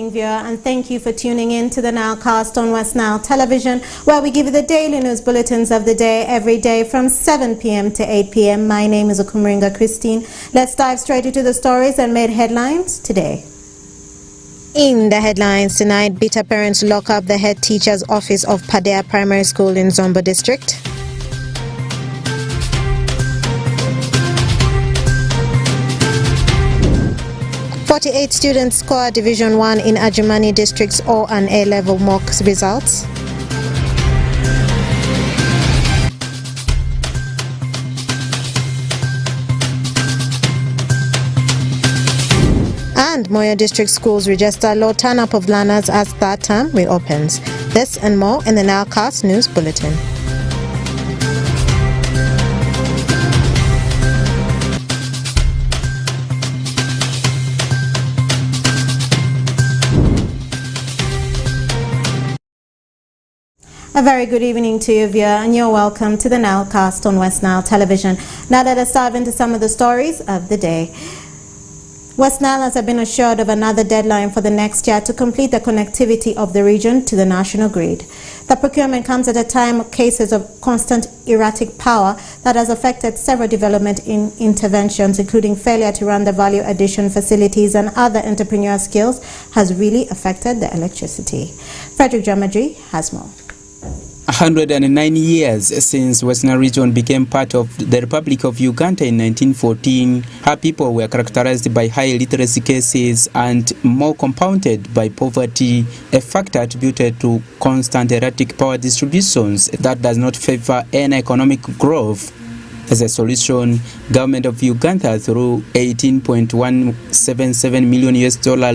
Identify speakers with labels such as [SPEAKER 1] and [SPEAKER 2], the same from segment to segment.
[SPEAKER 1] evening, viewer, and thank you for tuning in to the Nilecast on Westnile Television, where we give you the daily news bulletins of the day every day from 7 p.m. to 8 p.m. My name is Okumringa Christine. Let's dive straight into the stories that made headlines today. In the headlines tonight, bitter parents lock up the head teacher's office of Padea Primary School in Zombo District. Forty-eight students score Division 1 in Ajumani District's O and A-level mock results. And Moyo District schools register low turn-up of learners as third term reopens. This and more in the Nilecast News Bulletin. A very good evening to you, viewer, and you're welcome to the Nilecast on Westnile Television. Now let us dive into some of the stories of the day. Westnile has been assured of another deadline for the next year to complete the connectivity of the region to the national grid. The procurement comes at a time of cases of constant erratic power that has affected several development interventions, including failure to run the value addition facilities and other entrepreneurial skills has really affected the electricity. Frederick Jamadri has more.
[SPEAKER 2] 109 years since Westnile region became part of the Republic of Uganda in 1914, her people were characterized by high literacy cases and more compounded by poverty, a factor attributed to constant erratic power distributions that does not favor any economic growth. As a solution, government of Uganda, through $18.177 million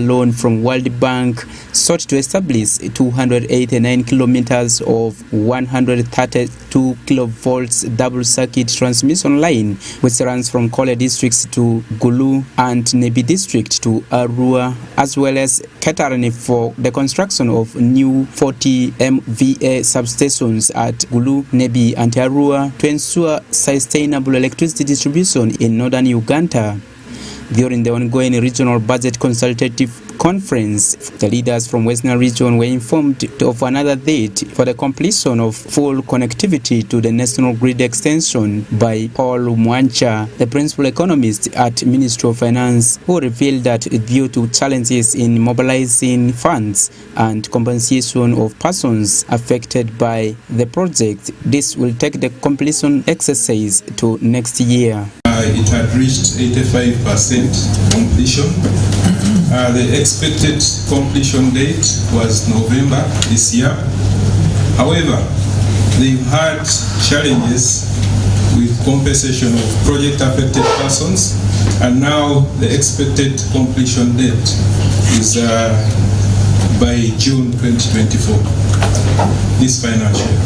[SPEAKER 2] loan from World Bank, sought to establish 289 kilometers of 132 kilovolts double-circuit transmission line, which runs from Kole districts to Gulu and Nebi district to Arua, as well as catering for the construction of new 40 MVA substations at Gulu, Nebi and Arua to ensure sustainable electricity distribution in northern Uganda. During the ongoing regional budget consultative conference, the leaders from Westnile region were informed of another date for the completion of full connectivity to the national grid extension by Paul Mwancha, the principal economist at Ministry of Finance, who revealed that due to challenges in mobilizing funds and compensation of persons affected by the project, this will take the completion exercise to next year.
[SPEAKER 3] It had reached 85% completion. The expected completion date was November this year. However, they've had challenges with compensation of project affected persons, and now the expected completion date is by June 2024, this financial year.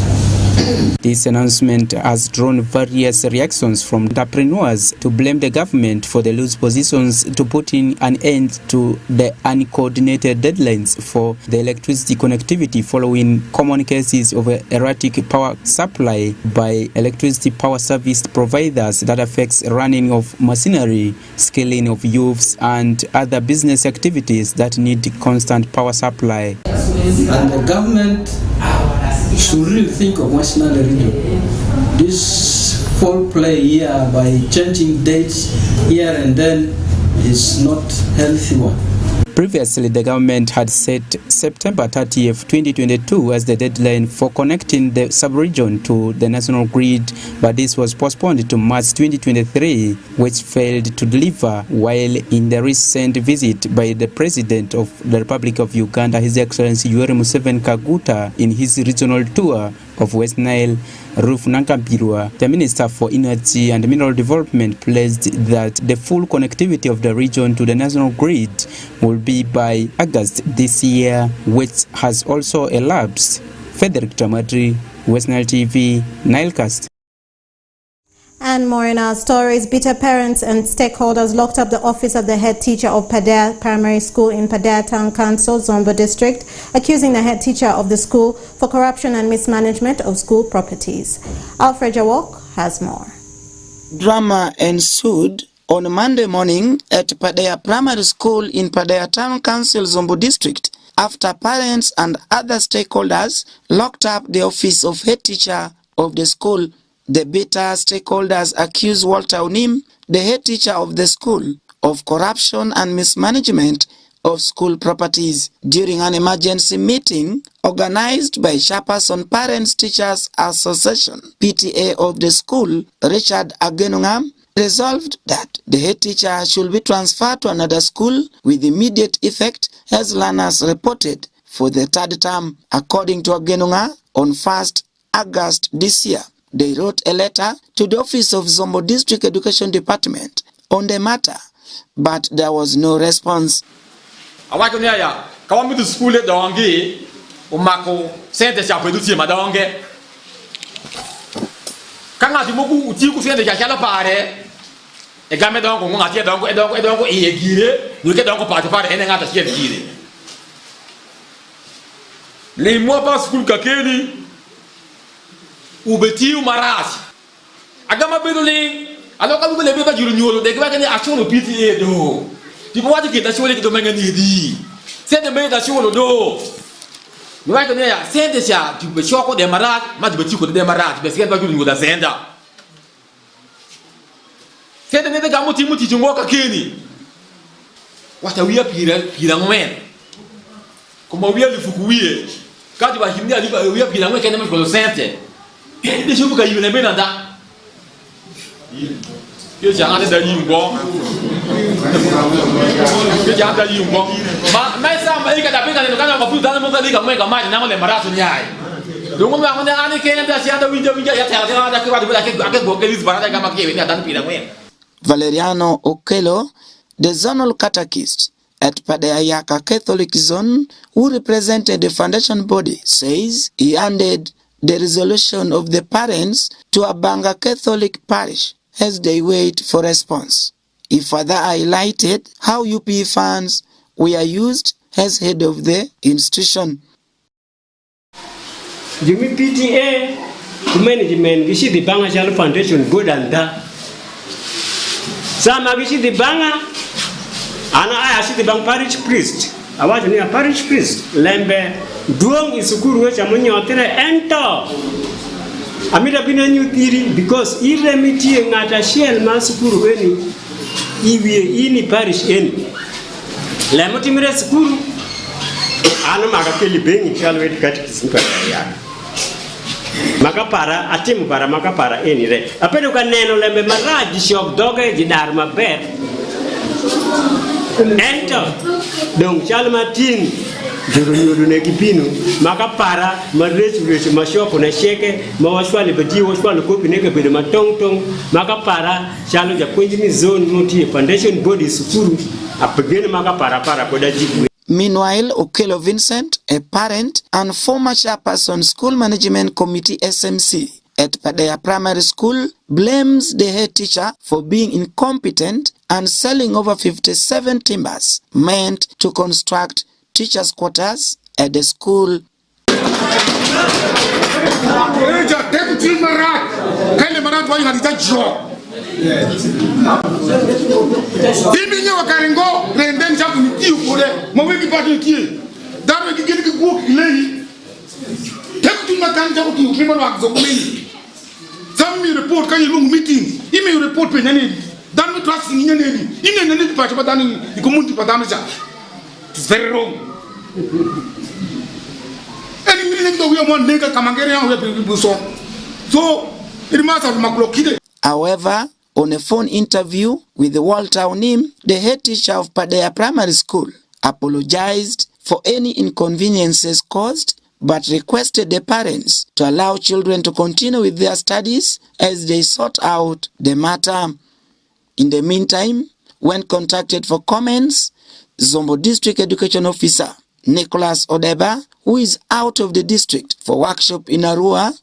[SPEAKER 2] This announcement has drawn various reactions from entrepreneurs to blame the government for the loose positions to putting an end to the uncoordinated deadlines for the electricity connectivity following common cases of erratic power supply by electricity power service providers that affects running of machinery, scaling of youths and other business activities that need constant power supply.
[SPEAKER 4] And the government should really think of Westnile region. This foul play here by changing dates here and then is not healthy one.
[SPEAKER 2] Previously, the government had set September 30th, 2022 as the deadline for connecting the sub-region to the national grid, but this was postponed to March 2023, which failed to deliver, while in the recent visit by the President of the Republic of Uganda, His Excellency Yoweri Museveni Kaguta, in his regional tour of Westnile, Ruf Nankambirwa, the Minister for Energy and Mineral Development, pledged that the full connectivity of the region to the national grid will be by August this year, which has also elapsed. Frederick Jamadri, Westnile TV, Nilecast.
[SPEAKER 1] And more in our stories, bitter parents and stakeholders locked up the office of the head teacher of Padea Primary School in Padea Town Council, Zombo District, accusing the head teacher of the school for corruption and mismanagement of school properties. Alfred Jawok has more.
[SPEAKER 5] Drama ensued on Monday morning at Padea Primary School in Padea Town Council, Zombo District, after parents and other stakeholders locked up the office of head teacher of the school. The bitter stakeholders accused Walter Onim, the head teacher of the school, of corruption and mismanagement of school properties. During an emergency meeting organized by Chairperson Parents Teachers Association (PTA) of the school, Richard Agenungam resolved that the head teacher should be transferred to another school with immediate effect as learners reported for the third term. According to Agenunga, on 1st August this year, they wrote a letter to the office of Zombo District Education Department on the matter, but there was no response.
[SPEAKER 6] Les mois pas school kakeli ubeti umarasi agama bedoling alors quand vous levez pas du nyolo de quoi que action le PTA do tu peux voir que ta chole que do menga ni di c'est de mettre sur le dos nous va connaître c'est de ça tu peux choco de marat ma tu peux choco de marat parce que pas du nyolo da senda c'est de mettre gamuti muti jungo kakeni wata wiya pira ngomen como wiya le fukuwiye quand tu vas gimner ali wiya pira ngomen kene ko sente de je buka yule bena da yo janga de yi ngo yo janga yi ngo ma sa ma ika da pika ne kana ko pu da mo ka li ka mo ka ma na mo le maraso nyai do mo ma ko ne ani ke nda sia da winja ya ta da ke ba da ke go ke lis barada ka ma ke ni adan pira ngwe.
[SPEAKER 5] Valeriano Okello, the zonal catechist at Padayaka Catholic Zone, who represented the foundation body, says he handed the resolution of the parents to a Banga Catholic parish as they wait for response. He further highlighted how UP funds were used as head of the institution.
[SPEAKER 7] Jimmy PTA management gishi the Banga Chal Foundation good and that. Some gishi the Banga and I see the Bang parish priest. I was a parish priest. Lembe duong isukuru we chamonyo otene ento. Amida bina new theory because iremiti ngata shell masukuru weni iwie ini parish eni. Lemoti mire sukuru anu makapeli bengi chalwe catechism para ya. Makapara atimu para makapara eni re. Apendo kaneno lembe maraji shok doge jidar maber. Ento donc chalmatin jurunyu ne kipino makapara maresu mashoko na sheke mawashwale bati washwale kopi ne kabede matongtong makapara chalo ja kwenjini zone moti foundation body sukuru apegene makapara para koda jibu.
[SPEAKER 5] Meanwhile, Okello Vincent, a parent and former chairperson School Management Committee SMC at Padea Primary School, blames the head teacher for being incompetent and selling over 57 timbers meant to construct teachers' quarters at the school.
[SPEAKER 8] Some report can you meeting, email report penny, done with trusting in any, in any part of the community Padamja. It's very wrong. Any meeting that we are one nigger come and get around with people so it must have Maklokide.
[SPEAKER 5] However, on a phone interview with Walter Onim, the head teacher of Padea Primary School, apologized for any inconveniences caused but requested the parents to allow children to continue with their studies as they sort out the matter. In the meantime, when contacted for comments, Zombo District Education Officer Nicholas Odeba, who is out of the district for workshop in Arua,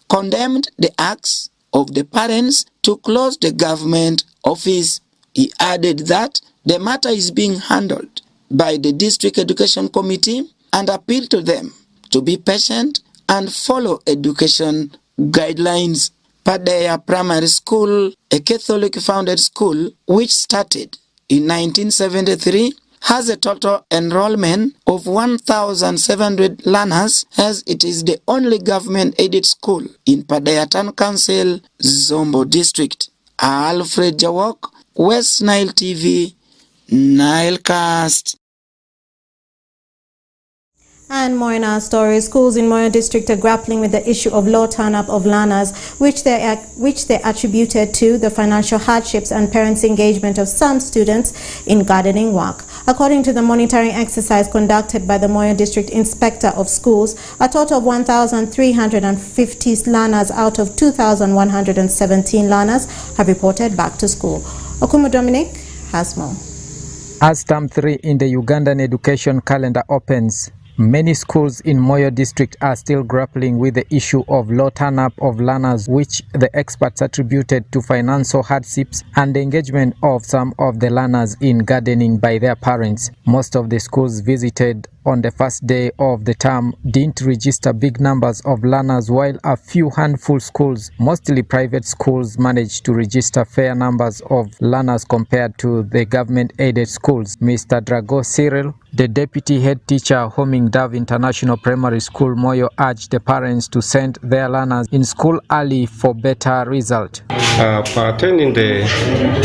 [SPEAKER 5] condemned the acts of the parents to close the government office. He added that the matter is being handled by the District Education Committee and appealed to them to be patient and follow education guidelines. Padea Primary School, a Catholic-founded school which started in 1973, has a total enrollment of 1,700 learners, as it is the only government-aided school in Padea Town Council, Zombo District. Alfred Jawok, Westnile TV, Nilecast.
[SPEAKER 1] And more in our story, schools in Moyo District are grappling with the issue of low turn-up of learners, which they attributed to the financial hardships and parents' engagement of some students in gardening work. According to the monitoring exercise conducted by the Moyo District Inspector of Schools, a total of 1,350 learners out of 2,117 learners have reported back to school. Okumu Dominic has more.
[SPEAKER 9] As Term 3 in the Ugandan education calendar opens, many schools in Moyo District are still grappling with the issue of low turn-up of learners, which the experts attributed to financial hardships and the engagement of some of the learners in gardening by their parents. Most of the schools visited on the first day of the term didn't register big numbers of learners, while a few handful schools, mostly private schools, managed to register fair numbers of learners compared to the government-aided schools. Mr. Drago Cyril, the deputy head teacher Homing Dove International Primary School, Moyo, urged the parents to send their learners in school early for better result.
[SPEAKER 10] Pertaining the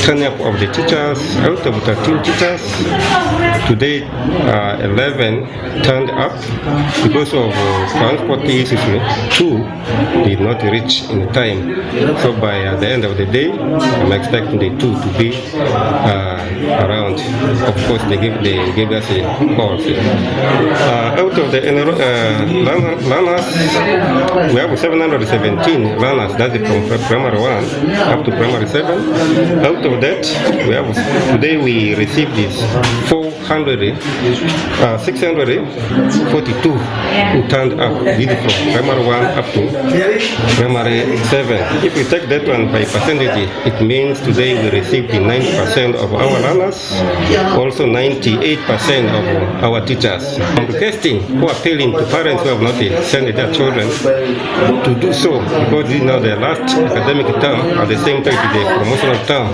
[SPEAKER 10] turn-up of the teachers, out of 13 teachers, today 11 turned up because of transport issues. 2 did not reach in time. So by the end of the day, I'm expecting the 2 to be around. Of course, they gave us a call. Out of the learners, we have 717 learners. That's from primary 1 up to primary 7. Out of that, today we received this 642 who turned up, did from primary 1 up to primary 7. If we take that one by percentage, it means today we received 90% of our learners, also 98% of our teachers. I'm requesting or appealing to parents who have not sent their children to do so, because this is now the last academic term, at the same time the promotional term,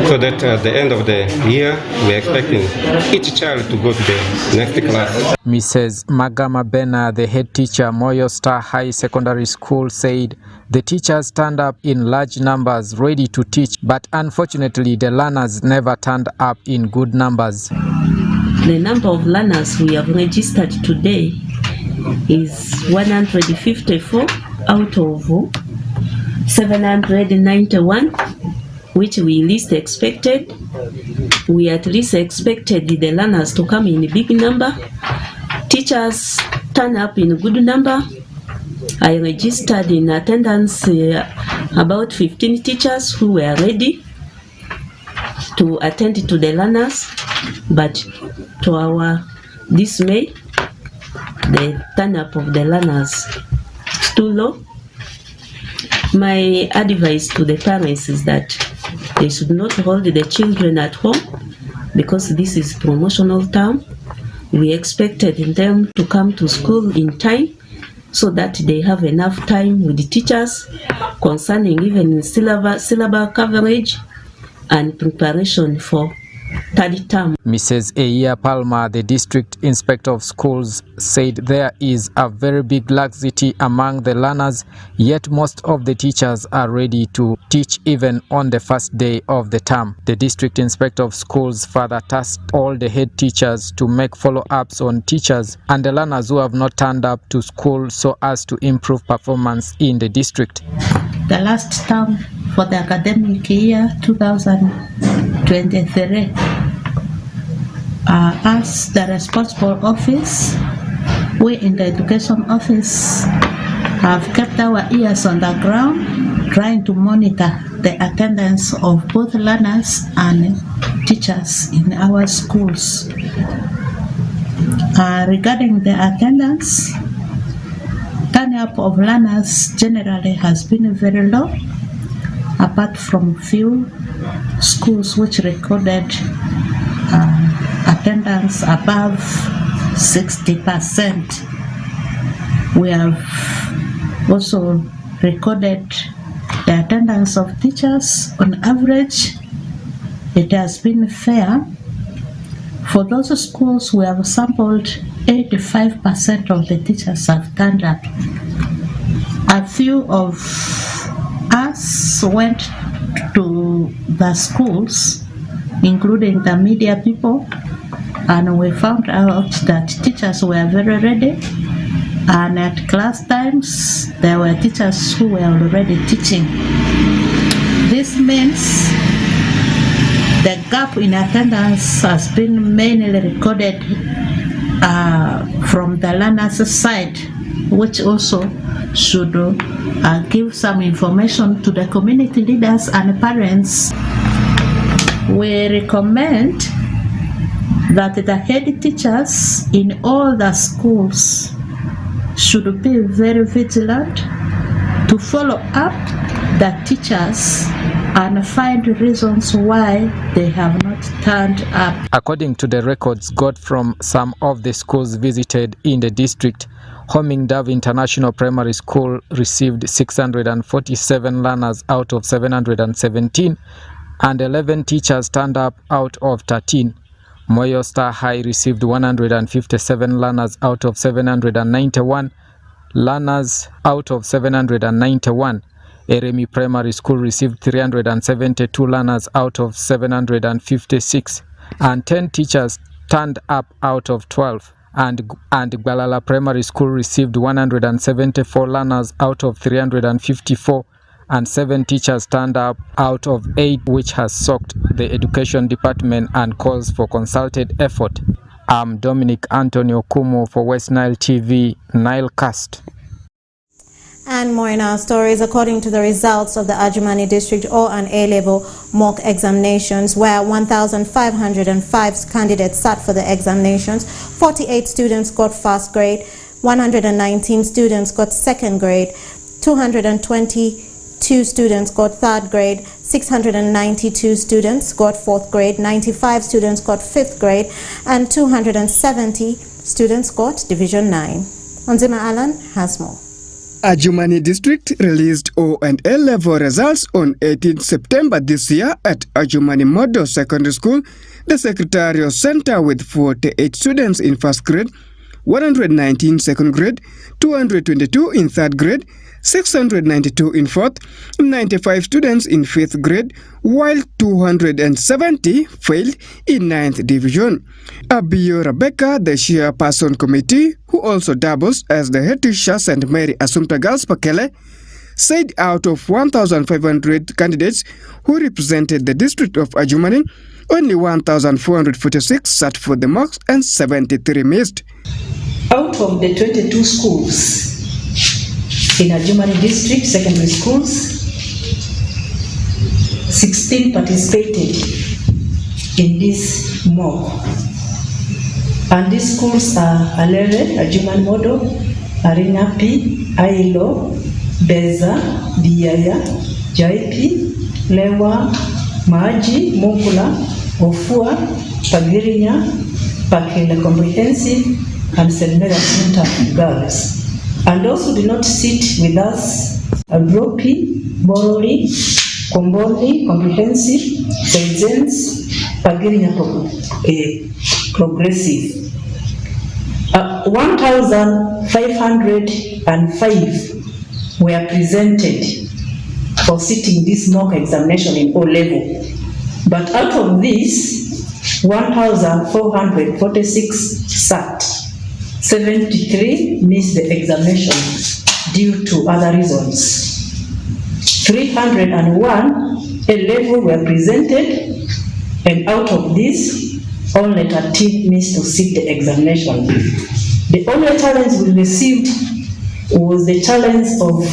[SPEAKER 10] so that at the end of the year we are expecting each child to go to the next class.
[SPEAKER 9] Mrs. Magama Bena, the head teacher, Moyo Star High Secondary School, said the teachers turned up in large numbers ready to teach, but unfortunately the learners never turned up in good numbers.
[SPEAKER 11] The number of learners we have registered today is 154 out of 791, which we least expected. We at least expected the learners to come in a big number. Teachers turn up in a good number. I registered in attendance about 15 teachers who were ready to attend to the learners, but to our dismay, the turn up of the learners is too low. My advice to the parents is that they should not hold the children at home, because this is promotional term. We expected them to come to school in time so that they have enough time with the teachers concerning even syllabus coverage and preparation for third term.
[SPEAKER 9] Mrs. Eia Palmer, the district inspector of schools, said there is a very big laxity among the learners, yet most of the teachers are ready to teach even on the first day of the term. The district inspector of schools further tasked all the head teachers to make follow-ups on teachers and the learners who have not turned up to school so as to improve performance in the district.
[SPEAKER 12] The last term for the academic year 2023, as the responsible office, we in the education office have kept our ears on the ground, trying to monitor the attendance of both learners and teachers in our schools. Regarding the attendance, turn-up of learners generally has been very low, apart from few schools which recorded attendance above 60%. We have also recorded the attendance of teachers. On average, it has been fair For those schools we have sampled, 85% of the teachers have turned up. A few of us went to the schools, including the media people, and we found out that teachers were very ready, and at class times there were teachers who were already teaching. This means the gap in attendance has been mainly recorded from the learners' side, which also should give some information to the community leaders and parents. We recommend that the head teachers in all the schools should be very vigilant to follow up the teachers and find reasons why they have not turned up.
[SPEAKER 9] According to the records got from some of the schools visited in the district, Homing Dove International Primary School received 647 learners out of 717, and 11 teachers turned up out of 13. Moyo Star High received 157 learners out of 791 learners out of 791. Eremi Primary School received 372 learners out of 756, and 10 teachers turned up out of 12. And Gbalala Primary School received 174 learners out of 354, and 7 teachers turned up out of 8, which has shocked the education department and calls for concerted effort. I'm Dominic Antonio Kumo for Westnile TV, Nilecast.
[SPEAKER 1] And more in our stories. According to the results of the Adjumani District O and A level mock examinations, where 1,505 candidates sat for the examinations, 48 students got first grade, 119 students got second grade, 222 students got third grade, 692 students got fourth grade, 95 students got fifth grade, and 270 students got Division 9. Onzima Alan has more.
[SPEAKER 13] Adjumani District released O and A level results on 18 September this year at Adjumani Model Secondary School, the Secretarial Center, with 48 students in first grade, 119 second grade, 222 in third grade, 692 in fourth, 95 students in fifth grade, while 270 failed in ninth division. Abiyo Rebecca, the chairperson committee, who also doubles as the head teacher St. Mary Assumpta Girls Pakele, said out of 1,500 candidates who represented the district of Adjumani, only 1,446 sat for the mocks and 73 missed.
[SPEAKER 14] Out of the 22 schools in Adjumani district secondary schools, 16 participated in this mock. And these schools are Alere, Adjumani Model, Arinapi, Ailo, Beza, Diaya, Jaipi, Lewa, Maji, Mukula, Ofua, Pagirinya, Pakele Comprehensive, and St. Mary Assumpta Girls. And those who did not sit with us are Bropi, Boroli, Komboli, Comprehensive, St. James, Pagirinya Progressive. 1,505 were presented for sitting this mock examination in O level. But out of this, 1,446 sat. 73 missed the examination due to other reasons. 301 A level were presented, and out of this, only 13 missed to sit the examination. The only challenge we received was the challenge of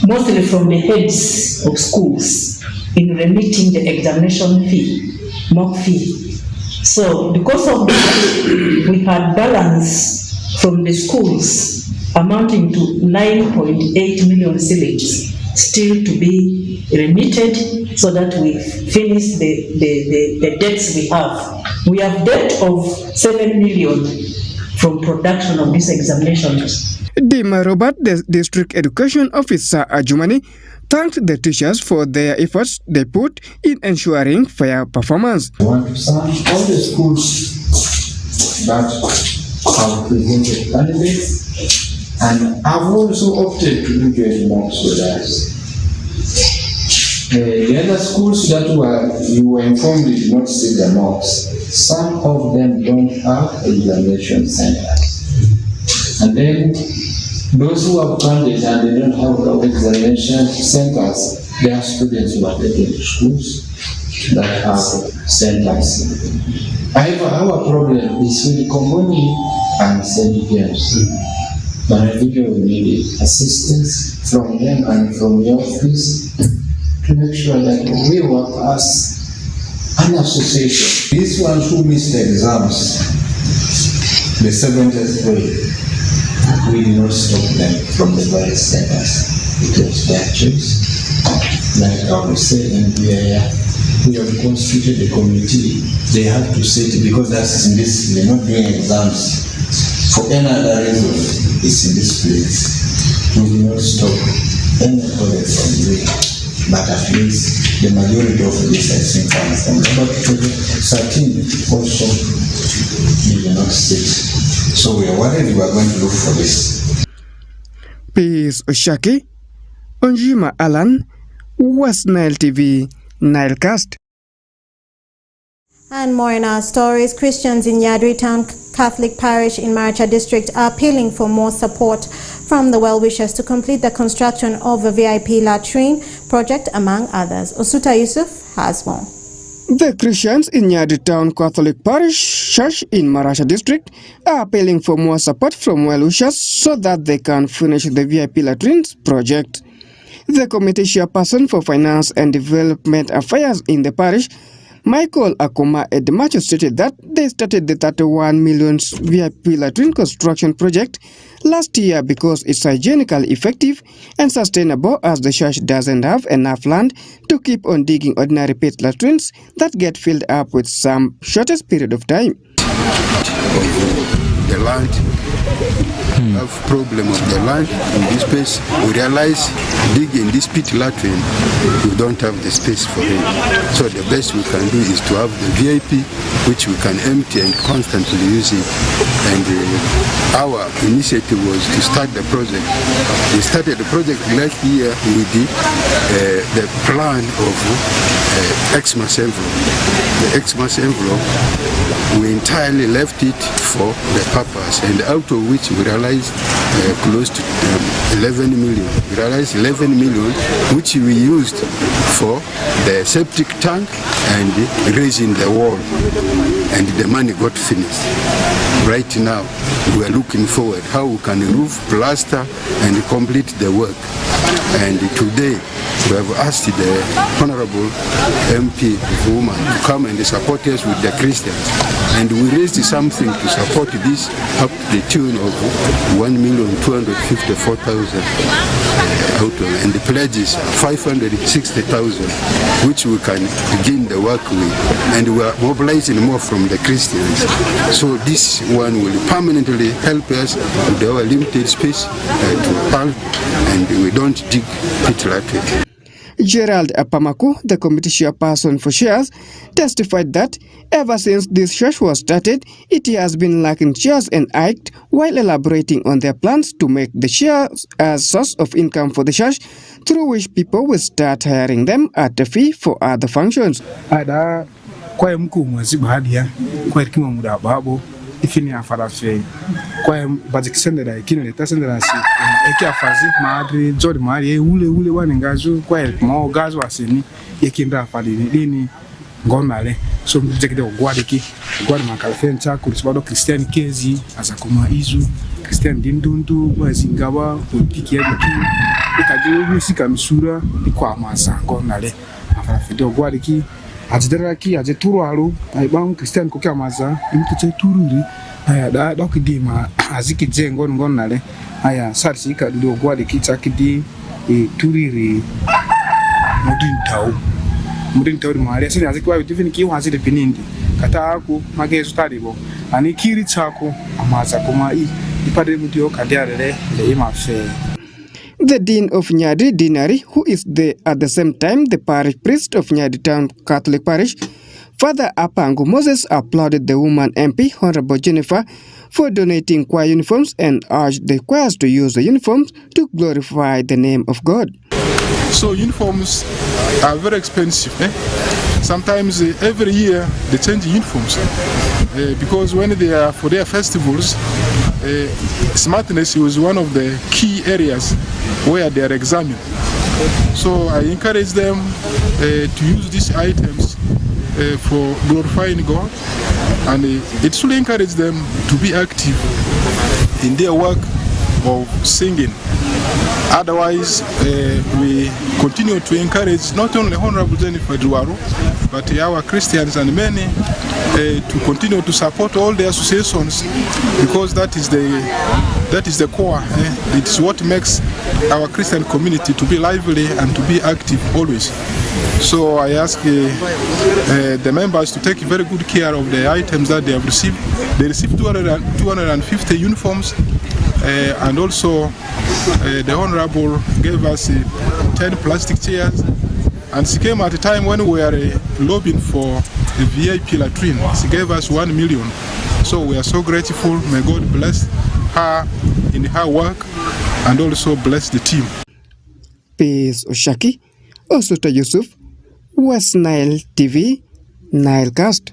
[SPEAKER 14] mostly from the heads of schools in remitting the examination fee, mock fee. So because of that, we had balance from the schools amounting to 9.8 million shillings still to be remitted so that we finish the debts we have. We have debt of 7 million from production of these examinations.
[SPEAKER 13] Dima Robert, the District Education Officer Adjumani, thanked the teachers for their efforts they put in ensuring fair performance.
[SPEAKER 15] I want to thank all the schools that have presented candidates and have also opted to do joint mocks with us. The other schools that you were informed did not see the mocks. Some of them don't have examination centers. And then those who have candidates and they don't have examination centers, there are students who are taken to schools that have centers. However, our problem is with Kongoni and St. James. But I think we need assistance from them and from your office to make sure that we work as an association. These ones who missed the exams, the 70th grade, we did not stop them from the various centers. It was their choice. Like I was saying, we have constituted a committee. They have to sit because that's in this, they're not doing exams. For any other reason, it's in this place. We will not stop anybody from doing it. But at least the majority of this I think comes from the project 13 also did not sit. So we are worried we are going to look for this.
[SPEAKER 13] Peace Oshaki, Onjima Alan, Westnile TV, Nilecast.
[SPEAKER 1] And more in our stories, Christians in Yadri Town Catholic Parish in Maracha District are appealing for more support from the well-wishers to complete the construction of a VIP latrine project, among others. Osuta Yusuf has more.
[SPEAKER 13] The Christians in Yadri Town Catholic Parish Church in Maracha District are appealing for more support from well-wishers so that they can finish the VIP latrines project. The committee chairperson for Finance and Development Affairs in the parish, Michael Akoma Edmacho, stated that they started the 31 million VIP latrine construction project last year because it's hygienically effective and sustainable, as the church doesn't have enough land to keep on digging ordinary pit latrines that get filled up with some shortest period of time.
[SPEAKER 16] The land, have problem of the land in this space. We realize digging this pit latrine, we don't have the space for it. So the best we can do is to have the VIP, which we can empty and constantly use it. And our initiative was to start the project. We started the project last year with the plan of Xmas envelope. The Xmas envelope, we entirely left it for the purpose, and out of which we realized close to 11 million. We realized 11 million, which we used for the septic tank and raising the wall, and the money got finished. Right now, we are looking forward how we can roof, plaster, and complete the work. And today, we have asked the Honorable MP woman to come and support us with the Christians. And we raised something to support this up to the tune of 1,254,000 and the pledges 560,000, which we can begin the work with. And we are mobilizing more from the Christians. So this one will permanently help us with our limited space to help, and we don't dig pit latrine.
[SPEAKER 13] Gerald Apamaku, the committee chairperson for chairs, testified that ever since this church was started, it has been lacking chairs and hiked, while elaborating on their plans to make the chairs a source of income for the church, through which people will start hiring them at a fee for other functions.
[SPEAKER 17] Ifini afarafe kwa bazikisendera ikinele tasendera si eki afazi maadri jodi mari ule wanengazo kwa mo gazo asini yekinda afadini dini ngomale so mjekide ogwadiki gwadi makalfencha kulisbado Christian kezi azakoma izu Christian dindundu bazingawa politiki yaki ikadiru musika misura kwa masa ngomale afarafe do gwadiki ajideraki ajeturu aibang Christian kokia maza imtuche tururi aya da dokidima aziki jengo ngonale aya sarsi ka do gwadi kichakidi turiri mudin taw mari asini aziki wa tifini ki wa azide pinindi kata aku magezo talibo ani kiri chako amaza kuma ipade mutio kadiarele le imafe.
[SPEAKER 13] The Dean of Nyadi Dinari, who is at the same time the parish priest of Nyadi Town Catholic Parish, Father Apangu Moses applauded the woman MP, Honorable Jennifer, for donating choir uniforms and urged the choirs to use the uniforms to glorify the name of God.
[SPEAKER 8] So uniforms are very expensive. Sometimes every year they change uniforms because when they are for their festivals, smartness was one of the key areas where they are examined. So I encourage them to use these items for glorifying God, and it should encourage them to be active in their work of singing. Otherwise, we continue to encourage not only Honorable Jennifer Duaro, but our Christians and many to continue to support all the associations, because that is the core. It is what makes our Christian community to be lively and to be active always. So I ask the members to take very good care of the items that they have received. They received 250 uniforms, and also the Honorable gave us 10 plastic chairs, and she came at a time when we were lobbying for a VIP latrine. She gave us 1 million. So we are so grateful. May God bless her in her work and also bless the team.
[SPEAKER 13] Peace Oshaki, Osuta Yusuf, Westnile TV, Nilecast.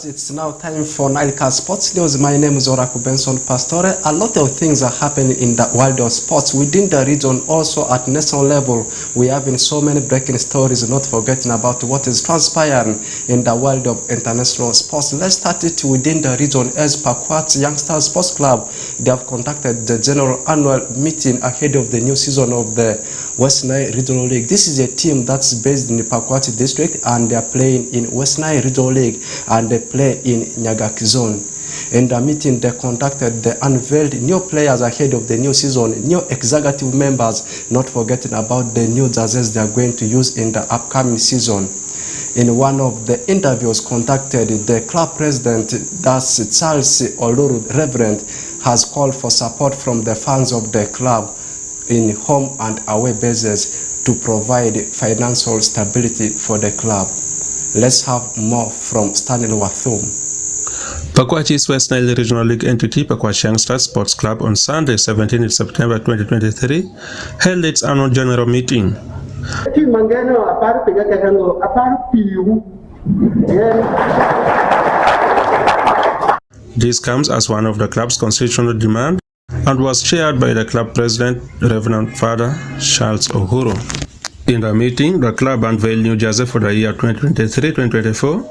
[SPEAKER 18] It's now time for Nilecast Sports News. My name is Oracle Benson Pastore. A lot of things are happening in the world of sports within the region, also at national level. We are having so many breaking stories, not forgetting about what is transpiring in the world of international sports. Let's start it within the region as Pakwat Youngsters Sports Club. They have conducted the general annual meeting ahead of the new season of the Westnile Regional League. This is a team that's based in the Pakwat district, and they are playing in Westnile Regional League, and they play in Nyagaki zone. In the meeting they conducted, they unveiled new players ahead of the new season, new executive members, not forgetting about the new jerseys they are going to use in the upcoming season. In one of the interviews conducted, the club president, that's Charles Oluru Reverend, has called for support from the fans of the club in home and away bases to provide financial stability for the club. Let's have more from Stanley Wathum.
[SPEAKER 19] Pakwachi's Westnile Regional League entity, Pakwach Youngsters Sports Club, on Sunday, 17 September 2023, held its annual general meeting. This comes as one of the club's constitutional demands and was chaired by the club president, Reverend Father Charles Uhuru. In the meeting, the club unveiled new jersey for the year 2023-2024,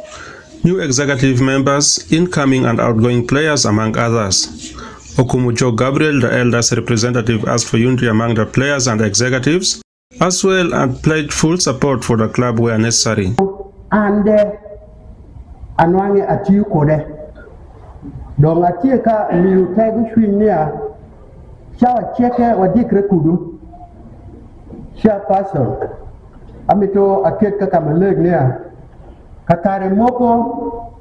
[SPEAKER 19] new executive members, incoming and outgoing players, among others. Okumucho Gabriel, the elders representative, asked for unity among the players and executives, as well, and pledged full support for the club where necessary.
[SPEAKER 20] And anwange atiyu kode dong atieka miu tegu shwinia shawa cheke wadikre kudu person amito akeka kama leg nia kakare moko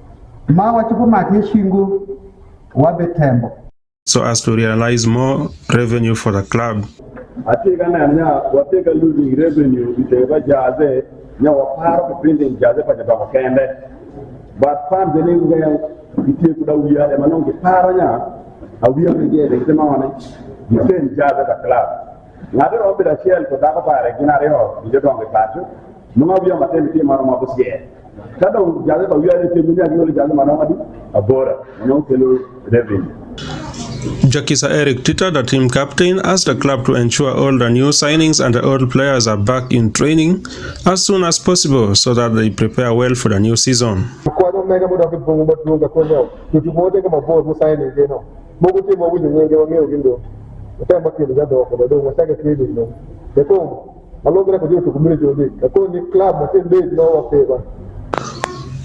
[SPEAKER 20] mawa chupo maki shingu wabe tembo,
[SPEAKER 19] so as to realize more revenue for the club.
[SPEAKER 21] Atika na nya wateka losing revenue biteba jaze nya waparo building jaze pa jaba kende but fan deninga bitie kuda uya de manonge paranya awiya ngede de tema wana dipend jaze ka club ngade ro be da ciel ko da ko pare ginare yo je do ngi patu no ma biya matem ti maro ma busie kada jalle ba wiya te mi ni jalle mano madi abora no kelo revenue.
[SPEAKER 19] Jakisa Eric Tita, the team captain, asked the club to ensure all the new signings and the old players are back in training as soon as possible so that they prepare well for the new season.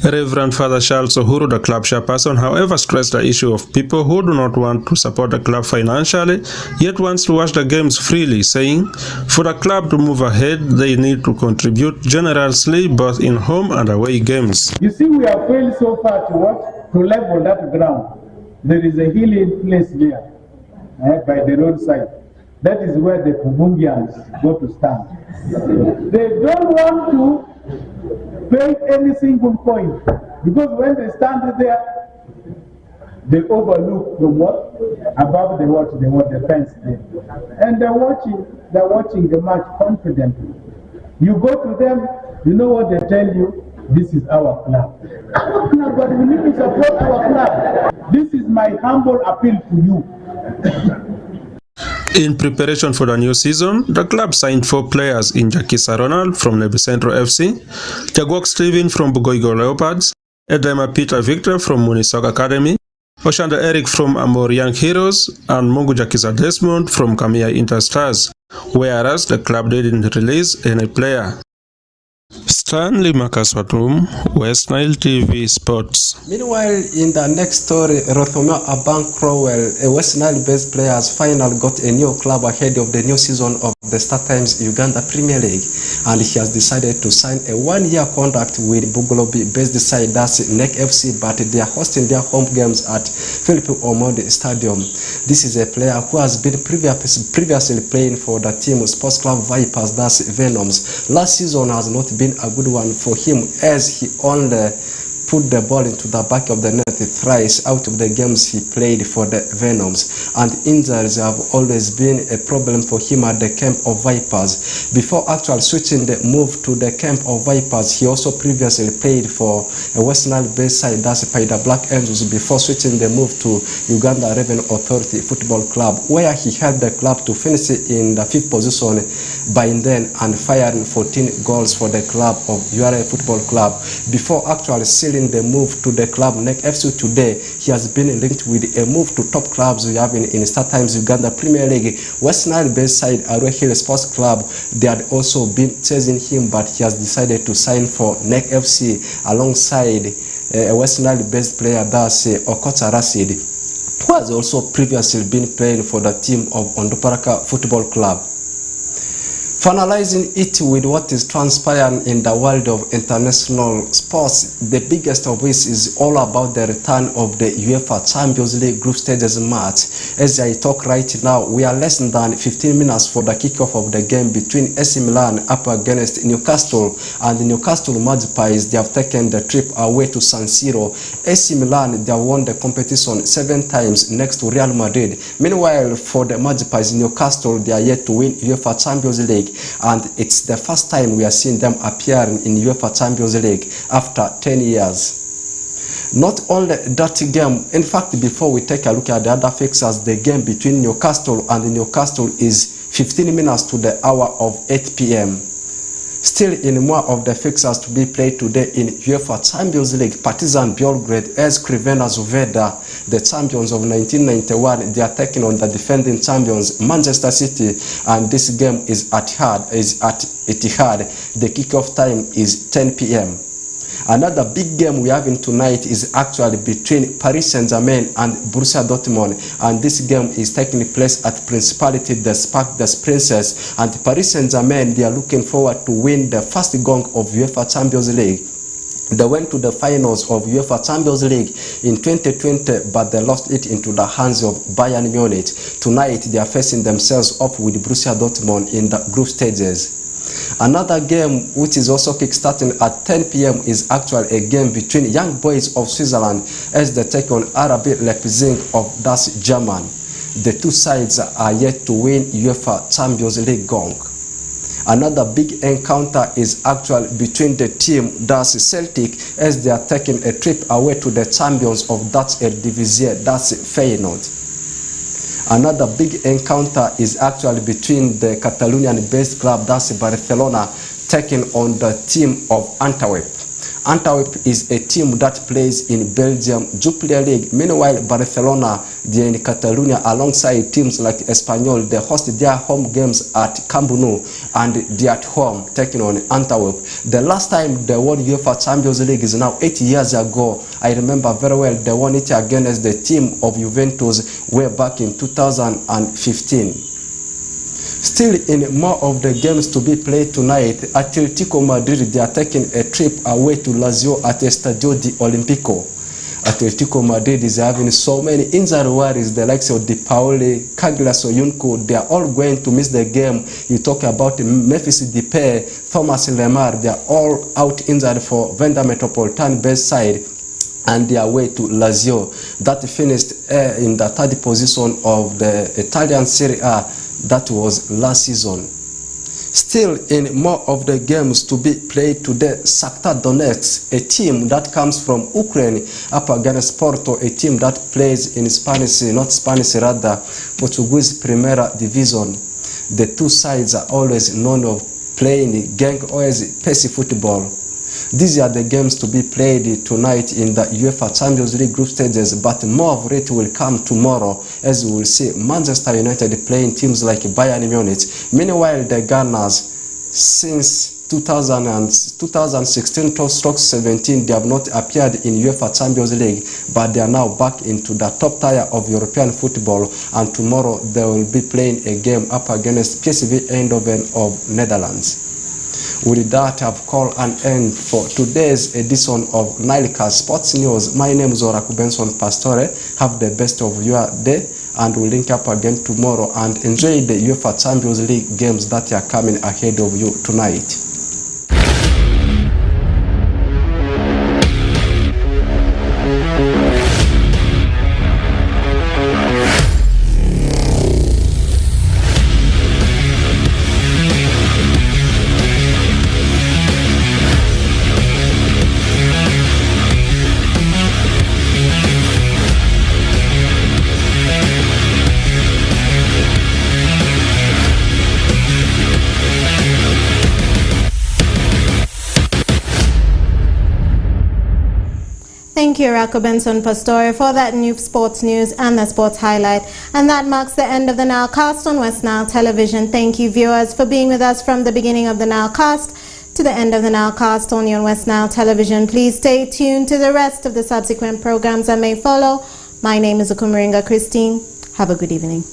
[SPEAKER 19] Reverend Father Charles Uhuru, the club chairperson, however, stressed the issue of people who do not want to support the club financially, yet wants to watch the games freely, saying, for the club to move ahead, they need to contribute generously both in home and away games.
[SPEAKER 3] You see, we have failed so far to what? To level that ground. There is a healing place there, by the roadside. That is where the Pumungians go to stand. They don't want to pay any single point, because when they stand there, they overlook the what above the what the fence there, and they're watching the match confidently. You go to them, you know what they tell you? This is our club. But we need to support our club. This is my humble appeal to you.
[SPEAKER 19] In preparation for the new season, the club signed 4 players in Jakisa Ronald from Nebicentro FC, Jagwok Steven from Bugoigo Leopards, Edema Peter Victor from Munisok Academy, Oshanda Eric from Amor Young Heroes, and Mungu Jakisa Desmond from Kamia Interstars, whereas the club didn't release any player. Stanley Makaswatum, Westnile TV Sports.
[SPEAKER 18] Meanwhile, in the next story, Rothomeo Abang Crowell, a Westnile-based player, has finally got a new club ahead of the new season of the Star Times Uganda Premier League, and he has decided to sign a 1-year contract with Bugolobi-based side, that's NEC FC, but they are hosting their home games at Philippe Omondi Stadium. This is a player who has been previously playing for the team Sports Club Vipers, that's Venoms. Last season has not been a good one for him, as he only put the ball into the back of the net thrice out of the games he played for the Venoms, and injuries have always been a problem for him at the camp of Vipers. Before actually switching the move to the camp of Vipers, he also previously played for a Westnile based side, that's the Black Angels, before switching the move to Uganda Revenue Authority Football Club, where he helped the club to finish in the 5th position by then and firing 14 goals for the club of URA Football Club. Before actually sealing the move to the club NEC FC today, he has been linked with a move to top clubs we have in Star Times Uganda Premier League. Westnile based side Arrow Hill Sports Club, they had also been chasing him, but he has decided to sign for NEC FC alongside a Westnile based player, that's Okota Rashid, who has also previously been playing for the team of Onduparaka Football Club. Finalizing it with what is transpiring in the world of international sports, the biggest of which is all about the return of the UEFA Champions League group stages match. As I talk right now, we are less than 15 minutes for the kickoff of the game between AC Milan up against Newcastle, and the Newcastle Magpies, they have taken the trip away to San Siro. AC Milan, they have won the competition 7 times next to Real Madrid. Meanwhile, for the Magpies, Newcastle, they are yet to win UEFA Champions League, and it's the first time we are seeing them appearing in UEFA Champions League after 10 years. Not only that game, in fact, before we take a look at the other fixtures, the game between Newcastle and Newcastle is 15 minutes to the hour of 8 p.m. Still in more of the fixtures to be played today in UEFA Champions League, Partizan Belgrade as Crvena Zvezda, the champions of 1991, they are taking on the defending champions Manchester City, and this game is at Etihad. The kickoff time is 10 p.m. Another big game we have in tonight is actually between Paris Saint-Germain and Borussia Dortmund, and this game is taking place at Principality des Parc des Princes, and Paris Saint-Germain, they are looking forward to win the first gong of UEFA Champions League. They went to the finals of UEFA Champions League in 2020, but they lost it into the hands of Bayern Munich. Tonight, they are facing themselves up with Borussia Dortmund in the group stages. Another game which is also kick-starting at 10 p.m. is actually a game between Young Boys of Switzerland as they take on RB Leipzig of that's German. The two sides are yet to win UEFA Champions League gong. Another big encounter is actually between the team, that's Celtic, as they are taking a trip away to the champions of Dutch Eredivisie, that's Feyenoord. Another big encounter is actually between the Catalonian-based club, that's Barcelona, taking on the team of Antwerp. Antwerp is a team that plays in Belgium Jupiler League. Meanwhile, Barcelona, they are in Catalonia alongside teams like Espanyol. They host their home games at Camp Nou and they are at home taking on Antwerp. The last time they won UEFA Champions League is now 8 years ago. I remember very well they won it against the team of Juventus way back in 2015. Still, in more of the games to be played tonight, Atletico Madrid, they are taking a trip away to Lazio at Estadio di Olimpico. Atletico Madrid is having so many injury worries, the likes of De Pauli, Caglias, Soyuncu, they are all going to miss the game. You talk about Memphis Depay, Thomas Lemar, they are all out injured for Venda Metropolitan best side, and their way to Lazio, that finished in the third position of the Italian Serie A. That was last season. Still, in more of the games to be played today, Shakhtar Donetsk, a team that comes from Ukraine, up against Porto, a team that plays in Spanish, not Spanish rather, Portuguese Primera Division. The two sides are always known of playing gang always pacey football. These are the games to be played tonight in the UEFA Champions League group stages, but more of it will come tomorrow, as we will see Manchester United playing teams like Bayern Munich. Meanwhile, the Gunners, since 2016-17, they have not appeared in UEFA Champions League, but they are now back into the top tier of European football, and tomorrow they will be playing a game up against PSV Eindhoven of Netherlands. With that, I've called an end for today's edition of NILE Sports News. My name is Oraku Benson Pastore. Have the best of your day, and we'll link up again tomorrow and enjoy the UEFA Champions League games that are coming ahead of you tonight.
[SPEAKER 1] Thank you, Rako Benson Pastore, for that new sports news and the sports highlight. And that marks the end of the Nilecast on Westnile Television. Thank you, viewers, for being with us from the beginning of the Nilecast to the end of the Nilecast only on Westnile Television. Please stay tuned to the rest of the subsequent programs that may follow. My name is Okumaringa Christine. Have a good evening.